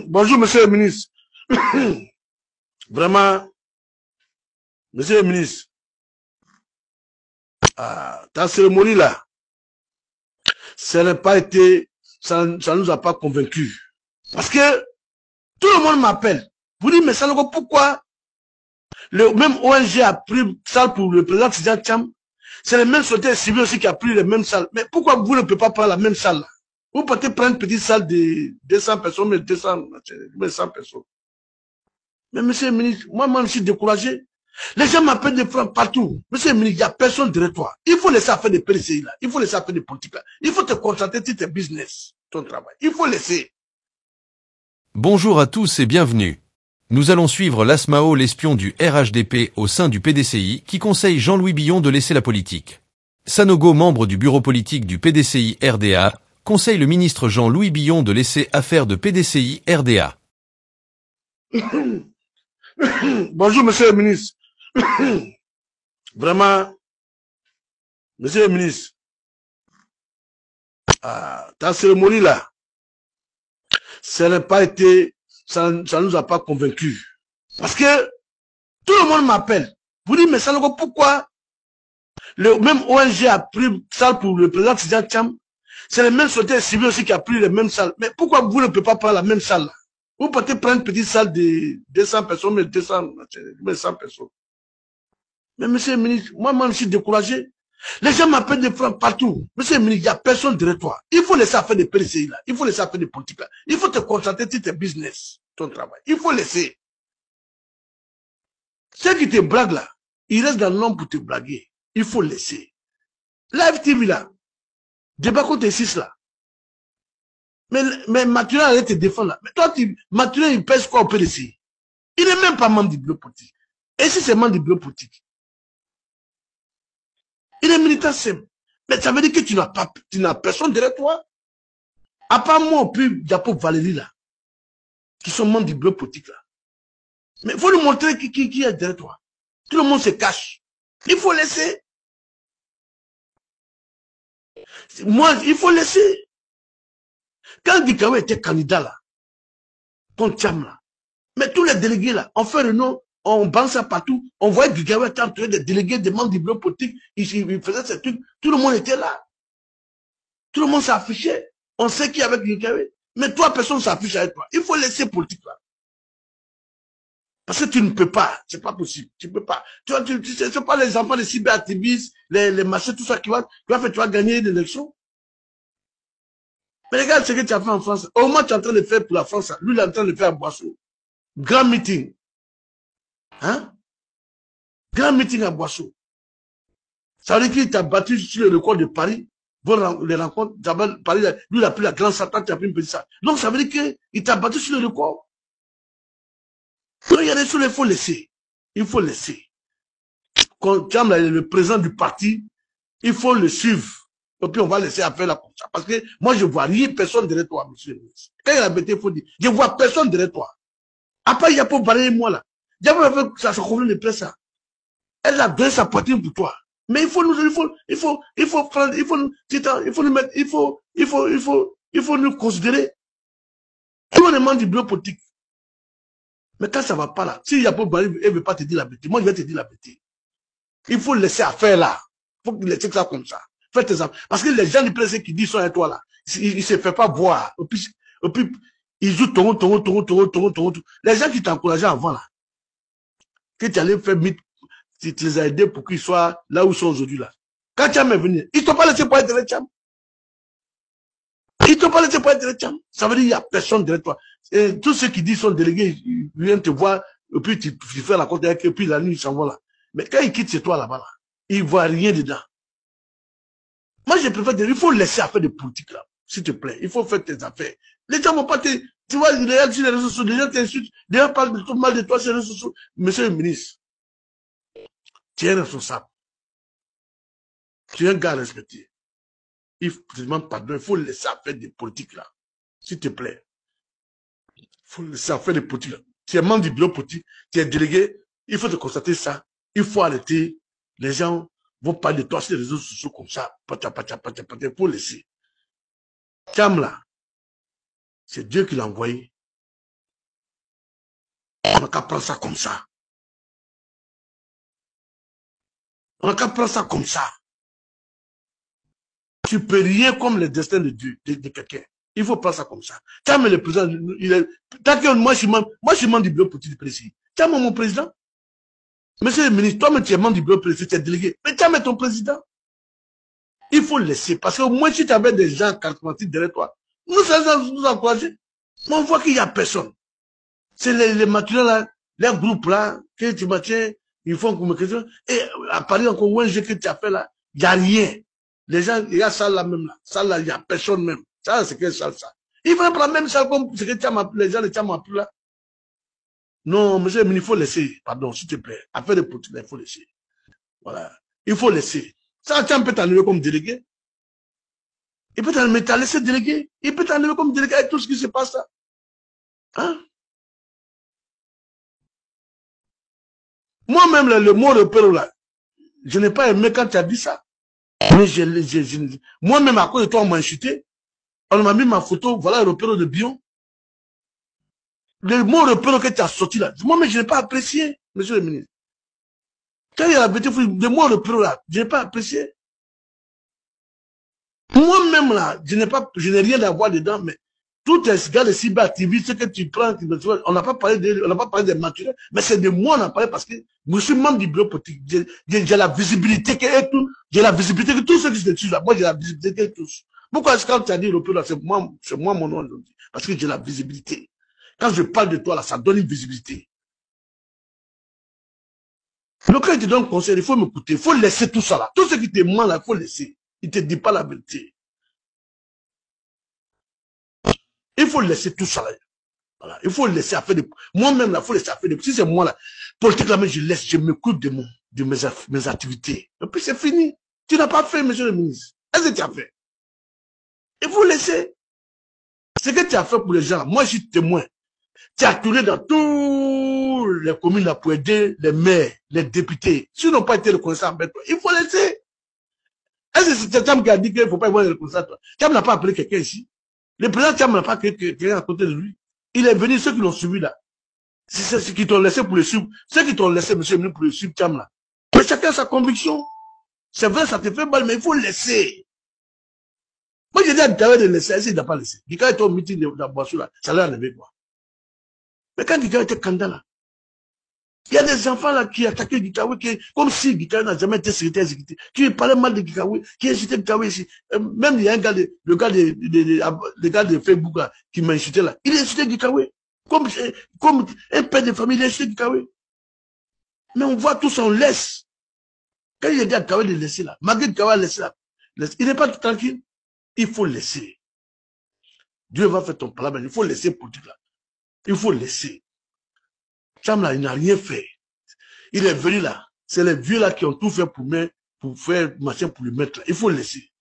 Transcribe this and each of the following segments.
Bonjour, monsieur le ministre. Vraiment, monsieur le ministre, ta cérémonie là, ça n'a pas été, ça nous a pas convaincus. Parce que tout le monde m'appelle. Vous dites, mais Sanogo, pourquoi le même ONG a pris salle pour le président Tidjane Thiam? C'est le même société civile aussi qui a pris les mêmes salles. Mais pourquoi vous ne pouvez pas prendre la même salle là? Vous pouvez prendre une petite salle de 200 personnes, mais 200 personnes. Mais monsieur le ministre, moi, je suis découragé. Les gens m'appellent des francs partout. Monsieur le ministre, il n'y a personne derrière toi. Il faut laisser faire des PDCI là. Il faut laisser faire des politiques là. Il faut te concentrer sur tes business, ton travail. Il faut laisser. Bonjour à tous et bienvenue. Nous allons suivre l'Asmao, l'espion du RHDP au sein du PDCI, qui conseille Jean-Louis Billon de laisser la politique. Sanogo, membre du bureau politique du PDCI RDA, conseille le ministre Jean-Louis Billon de laisser affaire de PDCI RDA. Bonjour, monsieur le ministre. Vraiment, monsieur le ministre, ta cérémonie là, ça n'a pas été, ça nous a pas convaincus. Parce que tout le monde m'appelle. Vous dites, mais Sanogo, pourquoi le même ONG a pris salle pour le président Tidjane Thiam? C'est le même société civile aussi qui a pris les mêmes salles. Mais pourquoi vous ne pouvez pas prendre la même salle là? Vous pouvez prendre une petite salle de 200 personnes, mais 200 personnes. Mais monsieur le ministre, moi, je suis découragé. Les gens m'appellent des francs partout. Monsieur le ministre, il n'y a personne derrière toi. Il faut laisser faire des PDCI là. Il faut laisser faire des politiques là. Il faut te concentrer sur tes business, ton travail. Il faut laisser. Ceux qui te blaguent là, ils restent dans l'ombre pour te blaguer. Il faut laisser. Live TV là, débat contre les 6 là. Mais Mathurin allait te défendre là. Mais toi, Mathurin, il pèse quoi au PDCI? Il n'est même pas membre du bureau politique. Et si c'est membre du bureau politique? Il est militant simple. Mais ça veut dire que tu n'as personne derrière toi. À part moi, puis Diapo Valérie là, qui sont membres du bureau politique là. Mais il faut nous montrer qui est derrière toi. Tout le monde se cache. Il faut laisser. Moi, il faut laisser. Quand Dikawe était candidat là, contre Thiam là, mais tous les délégués là, on fait le nom, on balance ça partout, on voyait Dikawe était entouré des délégués, des membres du bureau politique, il faisait ces trucs, tout le monde était là. Tout le monde s'affichait. On sait qui est avec Dikawe. Mais toi, personne ne s'affiche avec toi. Il faut laisser politique là. Parce que tu ne peux pas, c'est pas possible. Tu ne peux pas. Tu sais pas les enfants, les cyberactivistes, les machins, tout ça qui va faire, tu vas gagner l'élection. Mais regarde ce que tu as fait en France. Au moins, tu es en train de faire pour la France. Lui, il est en train de faire à Boissou. Grand meeting. Hein? Grand meeting à Boissou. Ça veut dire qu'il t'a battu sur le record de Paris. Les rencontres, Paris, lui, il a pris la grande salle, tu as pris une petite salle. Donc, ça veut dire qu'il t'a battu sur le record. Donc, il y a des choses, il faut laisser. Il faut laisser. Quand Thiam, le président du parti, il faut le suivre. Et puis, on va laisser faire la comme ça. Parce que moi, je ne vois rien, personne derrière toi, monsieur le ministre. Quand il y a la bêtise, il faut dire, je ne vois personne derrière toi. Après, il y a pour balayer moi, là. Il y a pour ça se convient de presse, ça. Elle a donné sa poitrine pour toi. Mais il faut nous considérer. Tout le monde du bureau politique. Mais quand ça ne va pas là, s'il y a pas de elle ne veut pas te dire la bêtise, moi je vais te dire la bêtise. Il faut laisser affaire là. Il faut laisser ça comme ça. Faites tes affaires. Parce que les gens du presse qui disent sont à toi là, ils ne se font pas voir. Et puis ils jouent ton. Les gens qui t'encourageaient avant là, que tu allais faire mythe, tu les as aidés pour qu'ils soient là où ils sont aujourd'hui là. Quand Thiam est venu, ils ne t'ont pas laissé pour être le Thiam. Ils ne t'ont pas laissé pour être le Thiam. Ça veut dire qu'il n'y a personne derrière toi. Et tous ceux qui disent sont délégués, ils viennent te voir, et puis tu fais la compte avec eux, et puis la nuit, ils s'en vont là. Mais quand ils quittent chez toi là-bas, là, ils ne voient rien dedans. Moi, je préfère dire, il faut laisser faire des politiques là, s'il te plaît. Il faut faire tes affaires. Les gens vont pas te... Tu vois, sur les réseaux sociaux, les gens t'insultent, les gens parlent de tout mal de toi sur les réseaux sociaux. Monsieur le ministre, tu es responsable. Tu es un gars respecté. Il faut te demander pardon, il faut laisser faire des politiques là. S'il te plaît. Il faut laisser faire des politiques là. Tu es membre du bureau politique, tu es délégué, il faut te constater ça. Il faut arrêter. Les gens vont parler de toi sur les réseaux sociaux comme ça. Il faut laisser. Thiam là, C'est Dieu qui l'a envoyé. On n'a qu'à prendre ça comme ça. On n'a qu'à prendre ça comme ça. Tu peux rien comme le destin de Dieu, de quelqu'un. Il faut prendre ça comme ça. Tiens, mais le président, tant que moi, je suis membre du bureau politique du président. Tiens, mon président. Monsieur le ministre, toi, tu es membre du bureau politique, tu es délégué. Mais tiens, mais ton président. Il faut laisser. Parce que moi, si tu avais des gens charismatiques derrière toi, nous allons nous encourager. Mais on voit qu'il n'y a personne. C'est les matinaux là, les groupes là, que tu maintiens, ils font comme question. Et à Paris, encore, où que tu as fait là, il n'y a rien. Les gens, il y a ça là même là. Ça là, il n'y a personne même. Ça, c'est quelle salle ça? Ils vont prendre la même salle comme ce que tu as les gens, les gens m'appellent là. Non, monsieur, mais il faut laisser. Pardon, s'il te plaît. Affaire de politique, il faut laisser. Voilà. Il faut laisser. Ça, tu peux t'enlever comme délégué. Il peut t'enlever, t'as laissé délégué. Il peut t'enlever comme délégué avec tout ce qui se passe là. Hein? Moi-même, le mot repère là, je n'ai pas aimé quand tu as dit ça. Mais moi-même, à cause de toi, on m'a insulté. On m'a mis ma photo, voilà le repère de Bion. Le mot repère que tu as sorti là, moi-même, je n'ai pas apprécié, monsieur le ministre. Quand il y a la vérité, le mot repère là, je n'ai pas apprécié. Moi-même là, je n'ai rien à voir dedans, mais tout est gars de cyberactivistes, ce que tu prends, on n'a pas parlé des matériels, mais c'est de moi on a parlé parce que je suis membre du bureau politique. J'ai la visibilité que tout, j'ai la visibilité que tous ceux qui se tuent là, moi j'ai la visibilité que tous. Pourquoi est-ce que quand tu as dit repère là, c'est moi mon nom aujourd'hui? Parce que j'ai la visibilité. Quand je parle de toi là, ça donne une visibilité. Donc quand il te donne conseil, il faut m'écouter, il faut laisser tout ça là. Tout ce qui te ment là, il faut laisser. Il ne te dit pas la vérité. Il faut laisser tout ça là. Voilà. Il faut laisser faire des... Moi-même là, il faut laisser faire des... Si c'est moi là, politique là, je laisse, je m'écoute de mes activités. Et puis c'est fini. Tu n'as pas fait, monsieur le ministre. Est-ce que tu as fait? Il faut laisser. Ce que tu as fait pour les gens, moi je suis témoin. Tu as tourné dans toutes les communes là pour aider les maires, les députés. S'ils n'ont pas été reconnaissants avec toi, il faut laisser. Est-ce que c'est Tcham qui a dit qu'il ne faut pas avoir reconnaissance? Tcham n'a pas appelé quelqu'un ici. Le président Tcham n'a pas appelé quelqu'un à côté de lui. Il est venu, ceux qui l'ont suivi là. C'est ceux qui t'ont laissé pour le suivre. Ceux qui t'ont laissé, monsieur, pour le suivre Tcham là. Mais chacun a sa conviction. C'est vrai, ça te fait mal, mais il faut laisser. Moi, j'ai dit à Gikawe de laisser, il n'a pas laissé. Gikawe était au meeting de la boisson là, ça l'a enlevé quoi. Mais quand Gikawe était candidat là, il y a des enfants là qui attaquaient Gikawe, comme si Gikawe n'a jamais été secrétaire exécutif, qui parlait mal de Gikawe, qui insultait Gikawe ici. Même il y a un gars, le gars de Facebook là, qui m'a insulté là, il a insulté Gikawe. Comme un père de famille, il a insulté Gikawe. Mais on voit tout ça, on laisse. Quand il a dit à Gikawe de laisser là, malgré Gikawe a laissé là, il n'est pas tout tranquille. Il faut laisser. Dieu va faire ton parlement, il faut laisser pour tout là. Il faut laisser. Tcham là, il n'a rien fait. Il est venu là. C'est les vieux là qui ont tout fait pour faire machin pour le mettre là. Il faut laisser.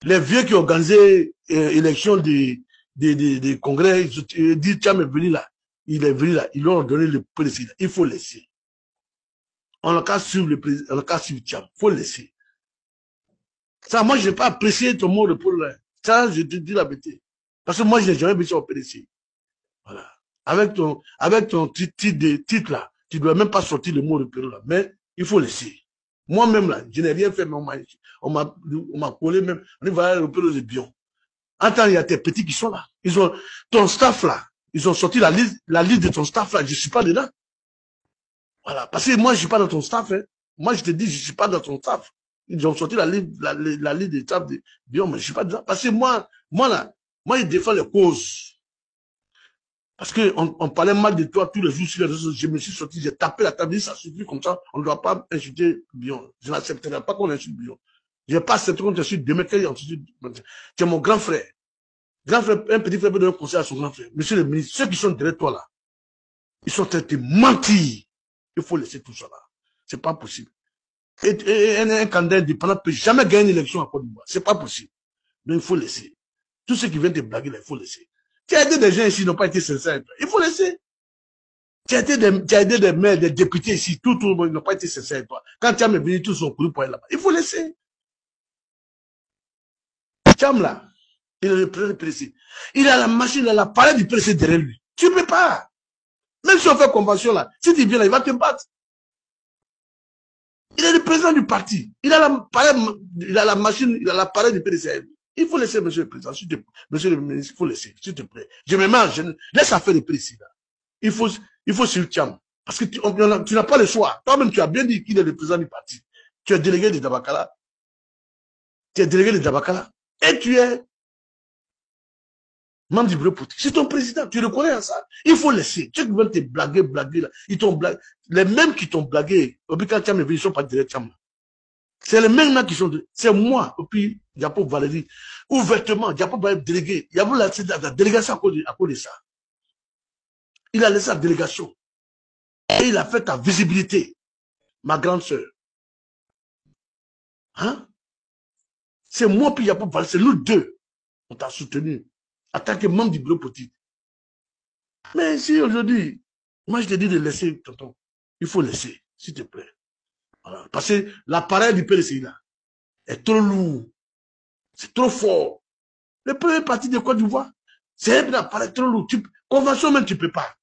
Les vieux qui ont organisé l'élection des congrès, ils disent Tcham est venu là. Il est venu là. Ils lui ont donné le président. Il faut laisser. On n'a qu'à suivre le président. On n'a qu'à suivre Tcham. Il faut laisser. Ça, moi, je n'ai pas apprécié ton mot de pour là. Ça, je te dis la vérité. Parce que moi, je n'ai jamais vu ça au PDC. Voilà. Avec ton titre là, tu ne dois même pas sortir le mot de Pérou là. Mais il faut laisser. Moi-même là, je n'ai rien fait, mais on m'a collé même. On va au Pérou de Bion. Attends, il y a tes petits qui sont là. Ils ont, ton staff là, ils ont sorti la liste de ton staff là. Je ne suis pas dedans. Voilà. Parce que moi, je ne suis pas dans ton staff. Hein. Moi, je te dis, je ne suis pas dans ton staff. Ils ont sorti la liste des staff de Bion, mais je ne suis pas dedans. Parce que moi, je défends les causes. Parce qu'on parlait mal de toi tous les jours sur les réseaux. Je me suis sorti, j'ai tapé la table, ça suffit comme ça. On ne doit pas insulter Bion. Je n'accepterai pas qu'on insulte Bion. Je n'ai pas accepté qu'on insulte demain. C'est mon grand frère. Grand frère, un petit frère peut donner un conseil à son grand frère. Monsieur le ministre, ceux qui sont derrière toi là, ils sont en train de mentir. Il faut laisser tout ça là. C'est pas possible. Et un candidat indépendant ne peut jamais gagner une élection à Côte d'Ivoire. C'est pas possible. Donc il faut laisser. Tous ceux qui viennent te blaguer là, il faut laisser. Tu as aidé des gens ici qui n'ont pas été sincères. Il faut laisser. Tu as aidé des maires, des députés ici, tout le monde n'ont pas été sincères avec toi. Quand Tcham est venu, tous sont courus pour aller là-bas. Il faut laisser. Tcham là, Il est le président du PDC. Il a la machine, il a l'appareil du PDC derrière lui. Tu ne peux pas. Même si on fait convention là, si tu viens là, il va te battre. Il est le président du parti. Il a l'appareil, il a la machine, il a l'appareil du PDC. Il faut laisser, monsieur le président, monsieur le ministre, il faut laisser, s'il te plaît. Je me mange, laisse affaire le président. Il faut sur Tiam. Parce que tu n'as pas le choix. Toi-même, tu as bien dit qu'il est le président du parti. Tu es délégué de Dabakala. Et tu es membre du bureau politique. C'est ton président. Tu reconnais à ça. Il faut laisser. Ceux qui veulent te blaguer là. Ils t'ont blagué. Les mêmes qui t'ont blagué. Quand Tiam est venu, ils ne sont pas derrière Tiam. C'est les mêmes là qui sont. C'est moi. Et puis, Diapo Valérie. Ouvertement, Diapo va être délégué. Il y a la délégation à cause de ça. Il a laissé la délégation. Et il a fait ta visibilité. Ma grande sœur. Hein? C'est moi puis Diapo Valérie. C'est nous deux. On t'a soutenu. En tant que membre du bureau politique. Mais si aujourd'hui, moi je te dis de laisser, tonton. Il faut laisser, s'il te plaît. Voilà. Parce que l'appareil du PDC là est trop lourd. C'est trop fort. Le premier parti de Côte d'Ivoire, c'est un appareil trop lourd. Convention même, tu ne peux pas.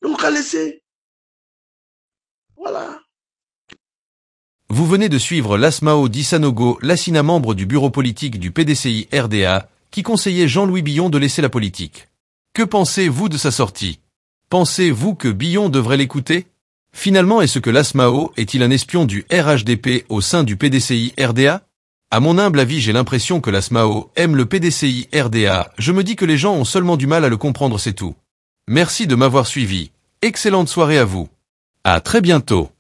Donc, à laisser. Voilà. Vous venez de suivre l'Asmao Di Sanogo, Lassina, membre du bureau politique du PDCI RDA, qui conseillait Jean-Louis Billon de laisser la politique. Que pensez-vous de sa sortie? Pensez-vous que Billon devrait l'écouter? Finalement, est-ce que l'Asmao est-il un espion du RHDP au sein du PDCI RDA? À mon humble avis, j'ai l'impression que l'Asmao aime le PDCI RDA. Je me dis que les gens ont seulement du mal à le comprendre, c'est tout. Merci de m'avoir suivi. Excellente soirée à vous. À très bientôt.